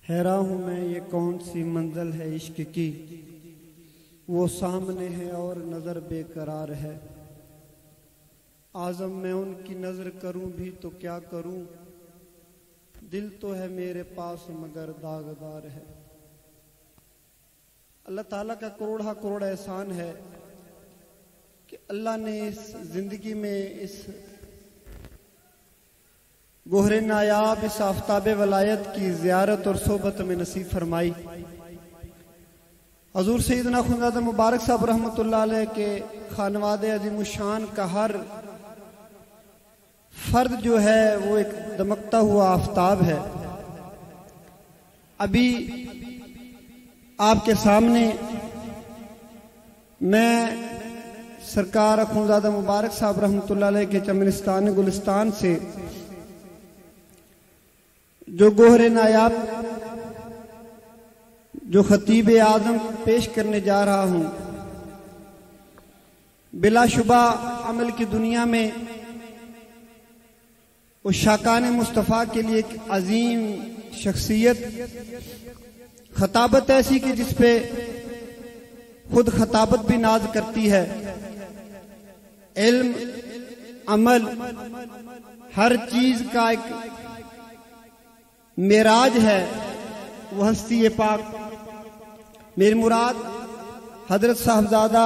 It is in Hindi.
हैरान हूँ मैं ये कौन सी मंजिल है इश्क की, वो सामने है और नजर बेकरार है। आजम मैं उनकी नजर करूं भी तो क्या करूं, दिल तो है मेरे पास मगर दागदार है। अल्लाह ताला का करोड़ा करोड़ एहसान है कि अल्लाह ने इस जिंदगी में इस गोहरे नायाब इस आफ्ताबे वलायत की ज़ियारत और सोबत में नसीब फरमाई। हजूर सैयदना खुदादा मुबारक साहब रहमतुल्लाह अलैह के खानवादे अज़ीमुशान का हर फर्द जो है वो एक दमकता हुआ आफ्ताब है। अभी आपके सामने मैं सरकार खुदादा मुबारक साहब रहमतुल्लाह अलैह के चमनिस्तान गुलिस्तान से जो गोहरे नायाब जो खतीब आजम पेश करने जा रहा हूं, बिलाशुबा अमल की दुनिया में उस शाकान मुस्तफ़ा के लिए एक अजीम शख्सियत, खताबत ऐसी कि जिसपे खुद खताबत भी नाज करती है। इल्म अमल हर चीज का एक मेराज है, वो हस्ती पाक। मेरी मुराद हजरत साहबजादा